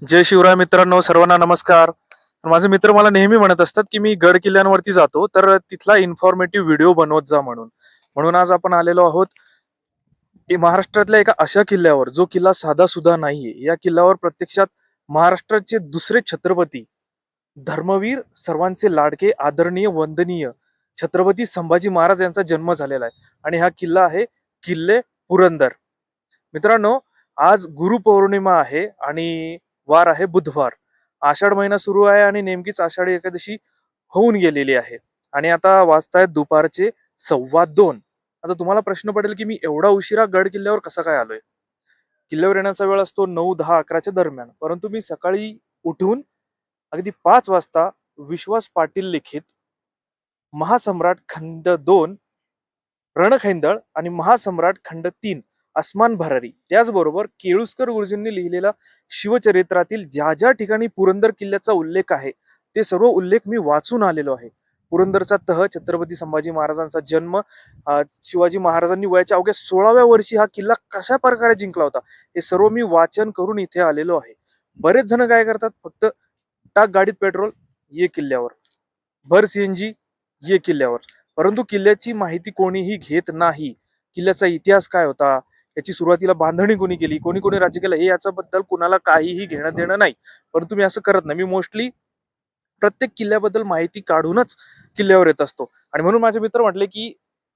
जय शिवराय मित्रांनो, सर्वांना नमस्कार. माझे मित्र मला नेहमी म्हणत असतात की मी गड किल्ल्यांवरती जातो तर तिथला इन्फॉर्मेटिव्ह व्हिडिओ बनवत जा म्हणून. म्हणून आज आपण आलेलो आहोत महाराष्ट्रातल्या एका अशा किल्ल्यावर जो किल्ला साधा सुद्धा नाहीये. या किल्ल्यावर प्रत्यक्षात महाराष्ट्राचे दुसरे छत्रपती, धर्मवीर, सर्वांचे लाडके, आदरणीय, वंदनीय छत्रपती संभाजी महाराज यांचा जन्म झालेला आहे. आणि हा किल्ला आहे किल्ले पुरंदर. मित्रांनो, आज गुरुपौर्णिमा आहे आणि वार आहे बुधवार. आषाढ महिना सुरू आहे आणि नेमकीच आषाढी एकादशी होऊन गेलेली आहे. आणि आता वाजतायत दुपारचे 2:15. आता तुम्हाला प्रश्न पडेल की मी एवढा उशिरा गड किल्ल्यावर कसा काय आलोय. किल्ल्यावर येण्याचा वेळ असतो 9, 10, 11च्या दरम्यान. परंतु मी सकाळी उठून अगदी 5 वाजता विश्वास पाटील लिखित महासम्राट खंड 2 रणखैंदळ आणि महासम्राट खंड 3 अस्मान भरारी, त्याचबरोबर केळुस्कर गुरुजींनी लिहिलेला शिवचरित्रातील ज्या ज्या ठिकाणी पुरंदर किल्ल्याचा उल्लेख आहे ते सर्व उल्लेख मी वाचून आलेलो आहे. पुरंदरचा तह, छत्रपती संभाजी महाराजांचा जन्म, शिवाजी महाराजांनी वयाच्या अवघ्या 16व्या वर्षी हा किल्ला कशा प्रकारे जिंकला होता, हे सर्व मी वाचन करून इथे आलेलो आहे. बरेच जण काय करतात, फक्त टाक गाडीत पेट्रोल, ये किल्ल्यावर, भर सीएनजी, ये किल्ल्यावर. परंतु किल्ल्याची माहिती कोणीही घेत नाही. किल्ल्याचा इतिहास काय होता, याची सुरुवातीला बांधणी कोणी केली, कोणी कोणी राज्य केलं, हे याच्याबद्दल कुणाला काहीही घेणं देणं नाही. परंतु मी असं करत नाही. मी मोस्टली प्रत्येक किल्ल्याबद्दल माहिती काढूनच किल्ल्यावर येत असतो. आणि म्हणून माझे मित्र म्हटले की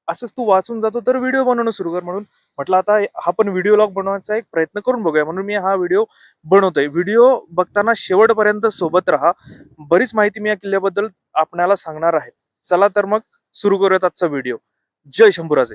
असंच तू वाचून जातो तर व्हिडिओ बनवणं सुरू कर. म्हणून म्हटलं आता हा पण व्हिडिओ लॉग बनवण्याचा एक प्रयत्न करून बघूया. म्हणून मी हा व्हिडिओ बनवतोय. व्हिडिओ बघताना शेवटपर्यंत सोबत राहा. बरीच माहिती मी या किल्ल्याबद्दल आपल्याला सांगणार आहे. चला तर मग सुरू करूयात आजचा व्हिडिओ. जय शंभूराजे.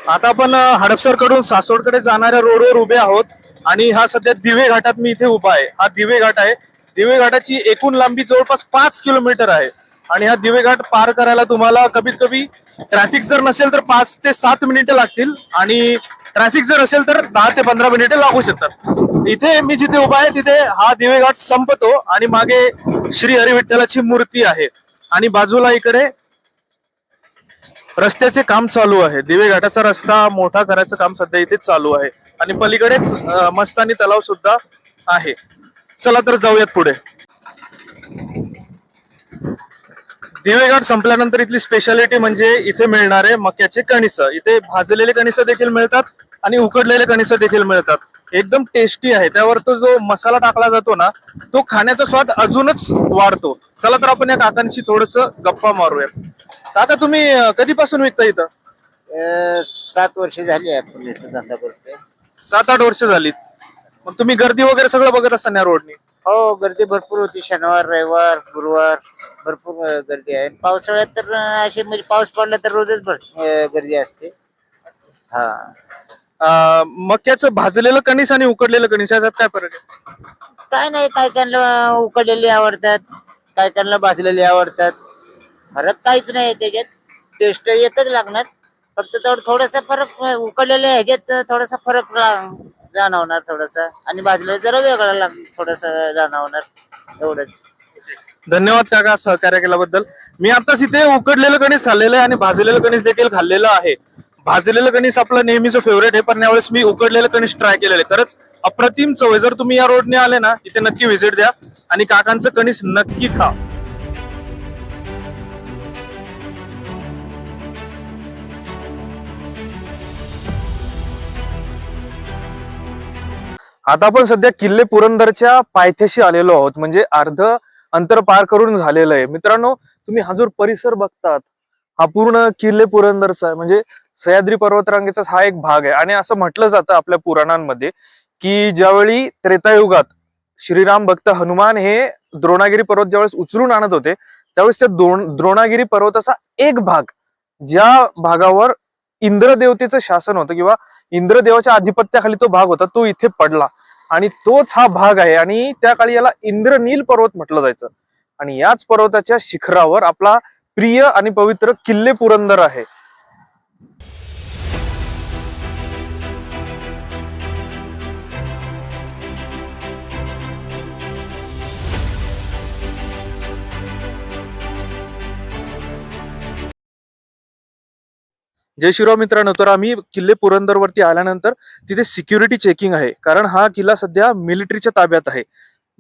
आता आपण हडपसर कडून सासवडकडे जाणाऱ्या रोडवर उभे आहोत आणि हा सध्या दिवे घाटात मी इथे उभा आहे. हा दिवे घाट आहे. दिवे घाटाची एकूण लांबी जवळपास 5 किलोमीटर आहे. आणि हा दिवे घाट पार करायला तुम्हाला कमीत कमी ट्रॅफिक जर नसेल तर 5 ते 7 मिनिटं लागतील आणि ट्रॅफिक जर असेल तर 10 ते 15 मिनिटं लागू शकतात. इथे मी जिथे उभा आहे तिथे हा दिवे घाट संपतो आणि मागे श्री हरिविठ्ठलाची मूर्ती आहे आणि बाजूला इकडे रस्त्याचे काम चालू आहे. दिवे घाटाचा रस्ता मोठा करायचं काम सध्या इथे चालू आहे आणि पलीकडेच मस्तानी तलाव सुद्धा आहे. चला तर जाऊयात पुढे. दिवे घाट संपल्यानंतर इथली स्पेशालिटी म्हणजे इथे मिळणारे मक्याचे कणिस. इथे भाजलेले कणिस देखील मिळतात आणि उकडलेले कणिस देखील मिळतात. एकदम टेस्टी आहे. त्यावर तो जो मसाला टाकला जातो ना, तो खाण्याचा स्वाद अजूनच वाढतो. चला तर आपण या काकांशी थोडस गप्पा मारूया. काका, तुम्ही कधीपासून विकता इथं? 7 वर्ष झाली आपण इथं धंदा करतोय. 7-8 वर्ष झाली. मग तुम्ही गर्दी वगैरे सगळं बघत असताना या रोडनी? हो, गर्दी भरपूर होती. शनिवार, रविवार, गुरुवार भरपूर गर्दी आहे. पावसाळ्यात तर अशी म्हणजे पाऊस पडला तर रोजच गर्दी असते. हा, मक्याचं भाजलेलं कणीस आणि उकडलेलं कणीस याच्यात काय फरक आहे? काय नाही, काय कायला उकडलेले आवडतात, काय कायला भाजलेले आवडतात. फरक काहीच नाही त्याच्यात. टेस्ट एकच लागणार. फक्त थोडासा फरक उकडलेल्या ह्याच्यात थोडासा फरक जाणवणार थोडासा, आणि भाजलेला जरा वेगळा थोडासा जाणवणार, एवढंच. धन्यवाद काका सहकार्य केल्याबद्दल. मी आताच इथे उकडलेलं कणीस खाल्लेलं आहे आणि भाजलेलं कणीस देखील खाल्लेलं आहे. भाजलेलं कणीस आपलं नेहमीचं फेवरेट आहे, पण यावेळेस मी उकडलेलं कणीस ट्राय केलेलं आहे. खरंच अप्रतिम चव आहे. जर तुम्ही या रोडने आले ना, इथे नक्की व्हिजिट द्या आणि काकांचं कणीस नक्की खा. आता आपण सध्या किल्ले पुरंदरच्या पायथ्याशी आलेलो आहोत. म्हणजे अर्ध अंतर पार करून झालेलं आहे. मित्रांनो, तुम्ही हा जो परिसर बघतात हा पूर्ण किल्ले पुरंदरचा आहे. म्हणजे सह्याद्री पर्वतरांगेचा हा एक भाग आहे. आणि असं म्हटलं जातं आपल्या पुराणांमध्ये की ज्यावेळी त्रेतायुगात श्रीराम भक्त हनुमान हे द्रोणागिरी पर्वत ज्यावेळेस उचलून आणत होते, त्यावेळेस त्या द्रोणागिरी पर्वताचा एक भाग, ज्या भागावर इंद्रदेवतेचं शासन होतं किंवा इंद्रदेवाच्या आधिपत्याखाली तो भाग होता, तो इथे पडला. आणि तोच हा भाग आहे. आणि त्या काळी याला इंद्रनील पर्वत म्हटलं जायचं. आणि याच पर्वताच्या शिखरावर आपला प्रिय आणि पवित्र किल्ले पुरंदर आहे. जय शिवराव मित्रांनो, तर आम्ही किल्ले पुरंदरवरती आल्यानंतर तिथे सिक्युरिटी चेकिंग आहे, कारण हा किल्ला सध्या मिलिटरीच्या ताब्यात आहे.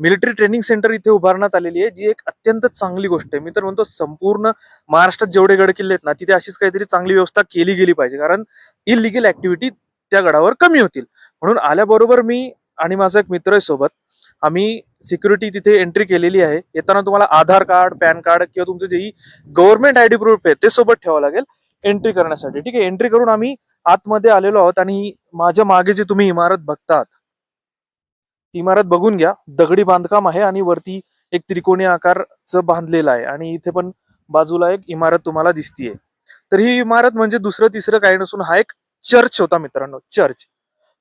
मिलिटरी ट्रेनिंग सेंटर इथे उभारण्यात आलेली आहे, जी एक अत्यंत चांगली गोष्ट आहे. मी तर म्हणतो संपूर्ण महाराष्ट्रात जेवढे गड किल्ले आहेत ना, तिथे अशीच काहीतरी चांगली व्यवस्था केली गेली पाहिजे, कारण इलिगल ऍक्टिव्हिटी त्या गडावर कमी होतील. म्हणून आल्याबरोबर मी आणि माझा एक मित्र आहे सोबत, आम्ही सिक्युरिटी तिथे एंट्री केलेली आहे. येताना तुम्हाला आधार कार्ड, पॅन कार्ड किंवा तुमचं जेही गव्हर्नमेंट आयडी प्रूफ आहे ते सोबत ठेवावं लागेल एंट्री करण्यासाठी. ठीक आहे, एंट्री करून आम्ही आतमध्ये आलेलो आहोत आणि माझ्या मागे जी तुम्ही इमारत बघतात ती इमारत बघून घ्या. दगडी बांधकाम आहे आणि वरती एक त्रिकोणी आकारचं बांधलेलं आहे आणि इथे पण बाजूला एक इमारत तुम्हाला दिसतीये. तर ही इमारत म्हणजे दुसरं तिसरं काही नसून हा एक चर्च होता मित्रांनो. चर्च,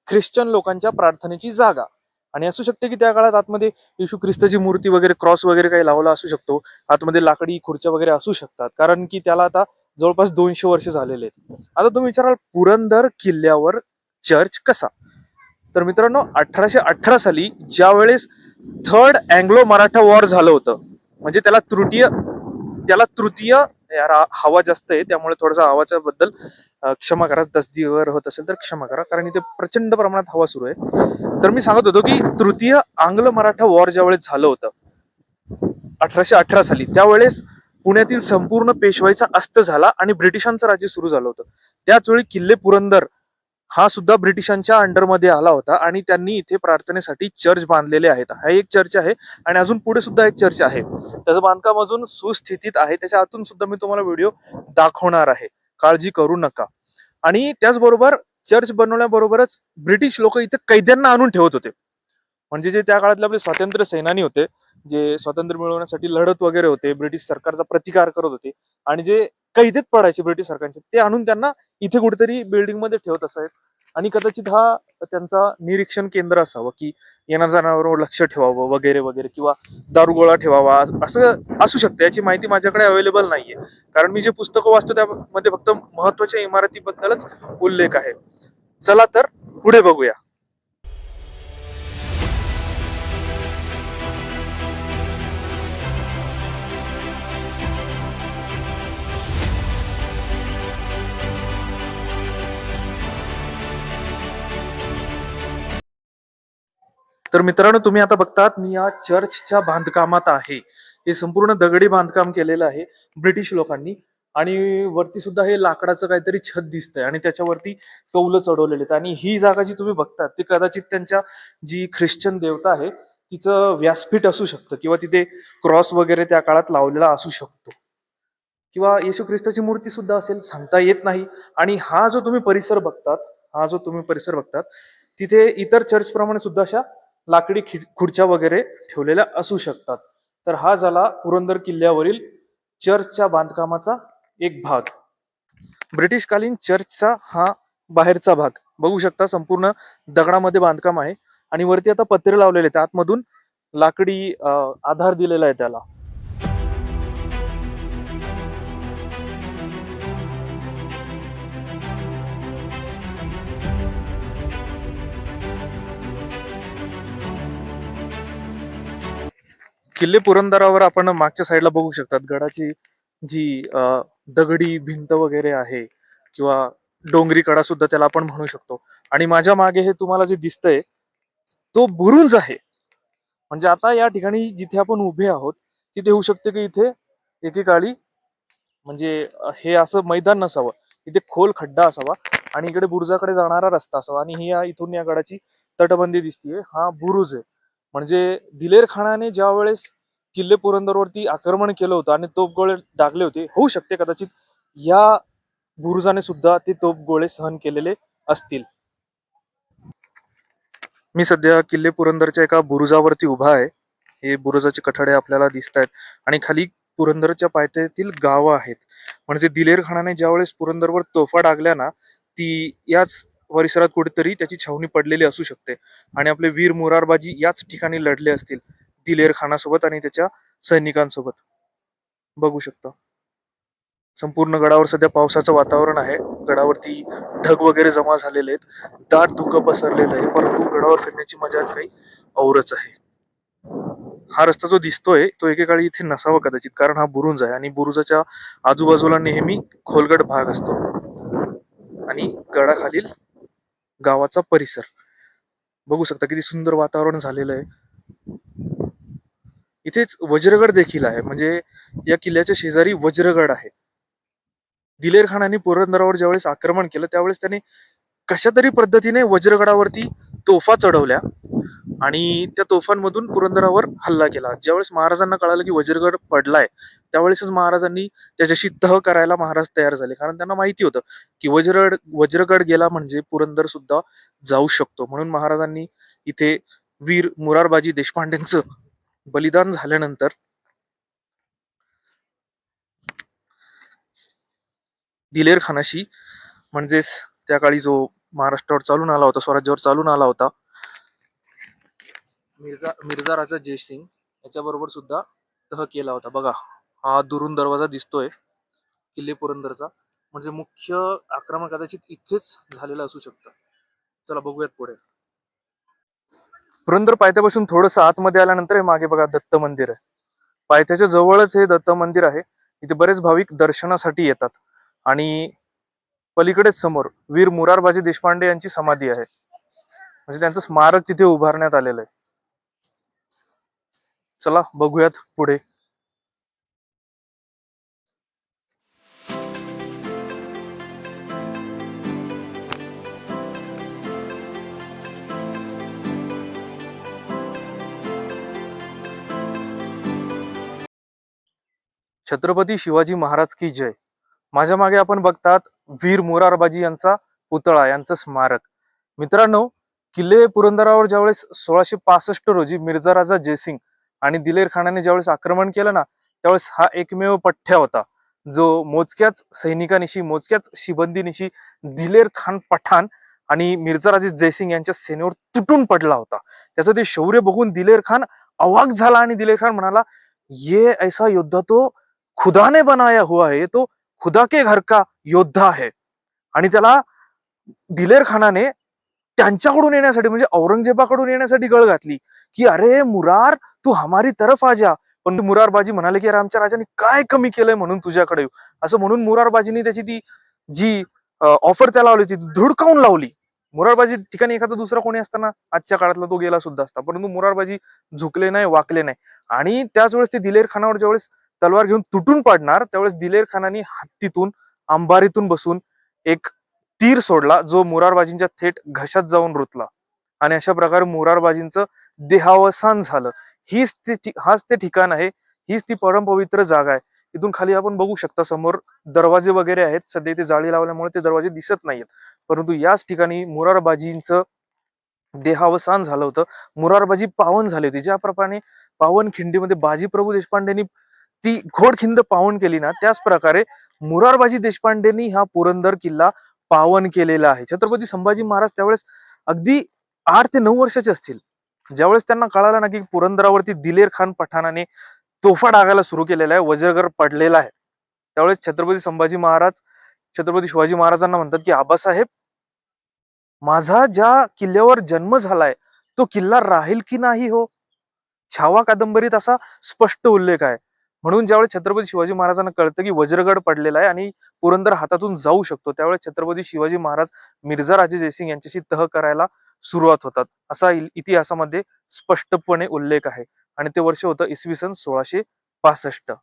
ख्रिश्चन लोकांच्या प्रार्थनेची जागा. आणि असू शकते की त्या काळात आतमध्ये येशू ख्रिस्ताची मूर्ती वगैरे, क्रॉस वगैरे काही लावला असू शकतो. आतमध्ये लाकडी खुर्च्या वगैरे असू शकतात, कारण की त्याला आता जवळपास 200 वर्ष झालेले आहेत. आता तुम्ही विचाराल पुरंदर किल्ल्यावर चर्च कसा? तर मित्रांनो, 1818 साली ज्या वेळेस थर्ड अँग्लो मराठा वॉर झालं होतं, म्हणजे त्याला तृतीय यार हवा जास्त आहे त्यामुळे थोडासा आवाजा बद्दल क्षमा करा. तसदीवर होत असेल तर क्षमा करा, कारण इथे प्रचंड प्रमाणात हवा सुरू आहे. तर मी सांगत होतो की तृतीय आंग्ल मराठा वॉर ज्यावेळेस झालं होतं 1818 साली, त्यावेळेस पुण्यातील संपूर्ण पेशवाईचा अस्त झाला आणि ब्रिटिशांचं राज्य सुरू झालं होतं. त्याच वेळी किल्ले पुरंदर हा सुद्धा ब्रिटिशांच्या अंडरमध्ये आला होता आणि त्यांनी इथे प्रार्थनेसाठी चर्च बांधलेले आहेत. हा एक चर्च आहे आणि अजून पुढे सुद्धा एक चर्च आहे. त्याचं बांधकाम अजून सुस्थितीत आहे. त्याच्या आतून सुद्धा मी तुम्हाला व्हिडिओ दाखवणार आहे, काळजी करू नका. आणि त्याचबरोबर चर्च बनवण्याबरोबरच ब्रिटिश लोक इथे कैद्यांना आणून ठेवत होते. म्हणजे जे त्या काळातले आपले स्वातंत्र्य सेनानी होते, जे स्वातंत्र्य मिळवण्यासाठी लढत वगैरे होते, ब्रिटिश सरकारचा प्रतिकार करत होते आणि जे कैदेत पडायचे ब्रिटिश सरकारचे, ते आणून त्यांना इथे कुठेतरी बिल्डिंग मध्ये ठेवत असायत. आणि कदाचित हा त्यांचा निरीक्षण केंद्र असावं, की येणार जाणाऱ्यांवर लक्ष ठेवावं वगैरे वगैरे, किंवा दारुगोळा ठेवावा, असं असू शकतं. याची माहिती माझ्याकडे अवेलेबल नाहीये, कारण मी जे पुस्तकं वाचतो त्यामध्ये फक्त महत्वाच्या इमारतीबद्दलच उल्लेख आहे. चला तर पुढे बघूया. तर मित्रांनो, तुम्ही आता बघतात मी या चर्चच्या बांधकामात आहे. हे संपूर्ण दगडी बांधकाम केलेलं आहे ब्रिटिश लोकांनी. आणि वरती सुद्धा हे लाकडाचं काहीतरी छत दिसतंय आणि त्याच्यावरती कौलं चढवलेले आहेत. आणि ही जागा जी तुम्ही बघतात ती कदाचित त्यांच्या जी ख्रिश्चन देवता आहे तिचं व्यासपीठ असू शकतं, किंवा तिथे क्रॉस वगैरे त्या काळात लावलेला असू शकतो, किंवा येशू ख्रिस्ताची मूर्ती सुद्धा असेल, सांगता येत नाही. आणि हा जो तुम्ही परिसर बघतात तिथे इतर चर्च प्रमाणे सुद्धा अशा लाकडी खुर्च्या वगैरे ठेवलेल्या असू शकतात. तर हा झाला पुरंदर किल्ल्यावरील चर्चच्या बांधकामाचा एक भाग. ब्रिटिशकालीन चर्चचा हा बाहेरचा भाग बघू शकता. संपूर्ण दगडामध्ये बांधकाम आहे आणि वरती आता पत्रे लावलेले आहेत. आतमधून लाकडी आधार दिलेला आहे त्याला. किल्ले पुरंदरावर आपण मागच्या साईडला बघू शकतात गडाची जी दगडी भिंत वगैरे आहे, किंवा डोंगरी कडा सुद्धा त्याला आपण म्हणू शकतो. आणि माझ्या मागे हे तुम्हाला जे दिसतंय तो बुरुंज आहे. म्हणजे आता या ठिकाणी जिथे आपण उभे आहोत तिथे होऊ शकते की इथे एकेकाळी म्हणजे हे असं मैदान नसावं, इथे खोल खड्डा असावा आणि इकडे बुरुजाकडे जाणारा रस्ता असावा. आणि ही इथून या गडाची तटबंदी दिसतीये, हा बुरुज आहे. म्हणजे दिलेर खानाने ज्या वेळेस किल्ले पुरंदरवरती आक्रमण केलं होतं आणि तोफगोळे डागले होते, होऊ शकते कदाचित या बुरुजाने सुद्धा ते तोफगोळे सहन केलेले असतील. मी सध्या किल्ले पुरंदरच्या एका बुरुजावरती उभा आहे. हे बुरुजाचे कठडे आपल्याला दिसत आहेत आणि खाली पुरंदरच्या पायथ्यातील गावं आहेत. म्हणजे दिलेर खानाने ज्यावेळेस पुरंदरवर तोफा डागल्या ना, ती याच परिसरात कुठेतरी त्याची छावणी पडलेली असू शकते. आणि आपले वीर मुरारबाजी याच ठिकाणी लढले असतील दिलेर खानासोबत आणि त्याच्या सैनिकांसोबत. बघू शकता संपूर्ण गडावर सध्या पावसाचं वातावरण आहे. गडावरती ढग वगैरे जमा झालेले आहेत, दाट धुकं पसरलेलं आहे, परंतु गडावर फिरण्याची मजाच काही औरच आहे. हा रस्ता जो दिसतोय तो एकेकाळी इथे नसावा कदाचित, कारण हा बुरुज आहे आणि बुरुजाच्या आजूबाजूला नेहमी खोलगट भाग असतो. आणि गडाखालील गावाचा परिसर बघू शकता, किती सुंदर वातावरण झालेलं आहे. इथेच वज्रगड देखील आहे, म्हणजे या किल्ल्याच्या शेजारी वज्रगड आहे. दिलेर खानाने पुरंदरावर ज्यावेळेस आक्रमण केलं त्यावेळेस त्याने कशा तरी पद्धतीने वज्रगडावरती तोफा चढवल्या आणि त्या तोफांमधून पुरंदरावर हल्ला केला. ज्यावेळेस महाराजांना कळालं की वज्रगड पडलाय, त्यावेळेसच महाराजांनी त्याच्याशी तह करायला महाराज तयार झाले. कारण त्यांना माहिती होतं की वज्रगड गेला म्हणजे पुरंदर सुद्धा जाऊ शकतो. म्हणून महाराजांनी इथे वीर मुरारबाजी देशपांडेंचं बलिदान झाल्यानंतर दिलेर खानाशी, म्हणजेच त्या काळी जो महाराष्ट्रावर चालून आला होता, स्वराज्यावर चालून आला होता, मिर्झा राजा जयसिंग याच्याबरोबर सुद्धा तह केला होता. बघा, हा दुरून दरवाजा दिसतोय किल्ले पुरंदरचा, म्हणजे मुख्य आक्रमण कदाचित इथेच झालेलं असू शकतं. चला बघूयात पुढे. पुरंदर पायथ्यापासून थोडंसं आतमध्ये आल्यानंतर हे मागे बघा दत्त मंदिर आहे. पायथ्याच्या जवळच हे दत्त मंदिर आहे. इथे बरेच भाविक दर्शनासाठी येतात आणि पलीकडेच समोर वीर मुरारबाजी देशपांडे यांची समाधी आहे, म्हणजे त्यांचं स्मारक तिथे उभारण्यात आलेलं आहे. चला बघूयात पुढे. छत्रपती शिवाजी महाराज की जय. माझ्या मागे आपण बघतात वीर मुरारबाजी यांचा पुतळा, यांचं स्मारक. मित्रांनो, किल्ले पुरंदरावर ज्यावेळेस 1665 रोजी मिर्झा राजा जयसिंग आणि दिलेर खानाने ज्यावेळेस आक्रमण केलं ना, त्यावेळेस हा एकमेव पठ्ठ्या होता जो मोजक्याच सैनिकांनिशी, मोजक्याच शिबंदीनिशी दिलेर खान पठाण आणि मिर्झा राजा जयसिंग यांच्या सेनेवर तुटून पडला होता. त्याचं ते शौर्य बघून दिलेर खान अवाक झाला आणि दिलेर खान म्हणाला, ये ऐसा योद्धा तो खुदा ने बनाया हुआ है, तो खुदा के घर का योद्धा है. आणि त्याला दिलेर खानाने त्यांच्याकडून येण्यासाठी, म्हणजे औरंगजेबाकडून येण्यासाठी गळ घातली की अरे मुरार, तू हमारी तरफ आ जा. पण मुरारबाजी म्हणाले की अरे आमच्या राजाने काय कमी केलंय म्हणून तुझ्याकडे येऊ. असं म्हणून मुरारबाजीने त्याची ती जी ऑफर त्याला लावली ती धुडकावून लावली. मुरारबाजी ठिकाणी एखादा दुसरा कोणी असताना आजच्या काळातला तो गेला सुद्धा असता, परंतु मुरारबाजी झुकले नाही, वाकले नाही. आणि त्याच वेळेस ते दिलेर खानावर ज्यावेळेस तलवार घेऊन तुटून पडणार, त्यावेळेस दिलेर खानाने हत्तीतून, अंबारीतून बसून एक तीर सोडला जो मुरारबाजींच्या थेट घशात जाऊन रुतला आणि अशा प्रकारे मुरारबाजींचं देहावसान झालं. हाच ते ठिकाण आहे, हीच ती परमपवित्र जागा आहे. इथून खाली आपण बघू शकता समोर दरवाजे वगैरे आहेत. सध्या इथे जाळी लावल्यामुळे ते दरवाजे दिसत नाहीत, परंतु याच ठिकाणी मुरारबाजींचं देहावसान झालं होतं. मुरारबाजी पावन झाली होती. ज्याप्रमाणे पावन खिंडीमध्ये बाजीप्रभू देशपांडेंनी ती घोडखिंड पावन केली ना, त्याच प्रकारे मुरारबाजी देशपांडेंनी हा पुरंदर किल्ला पावन केलेला आहे. छत्रपती संभाजी महाराज त्यावेळेस अगदी 8 ते 9 वर्षाचे असतील, ज्यावेळेस त्यांना कळालं ना की पुरंदरावरती दिलेर खान पठाणाने तोफा डागायला सुरू केलेला आहे, वज्रगड पडलेला आहे. त्यावेळेस छत्रपती संभाजी महाराज छत्रपती शिवाजी महाराजांना म्हणतात की आबासाहेब, माझा ज्या किल्ल्यावर जन्म झालाय तो किल्ला राहील की नाही हो. छावा कादंबरीत असा स्पष्ट उल्लेख आहे. म्हणून ज्यावेळेस छत्रपती शिवाजी महाराजांना कळतं की वज्रगड पडलेला आहे आणि पुरंदर हातातून जाऊ शकतो, त्यावेळेस छत्रपती शिवाजी महाराज मिर्झा राजे जयसिंग यांच्याशी तह करायला सुरुवात होतात, असा इतिहासामध्ये स्पष्टपणे उल्लेख आहे. आणि ते वर्ष होतं इसवी सन 1665.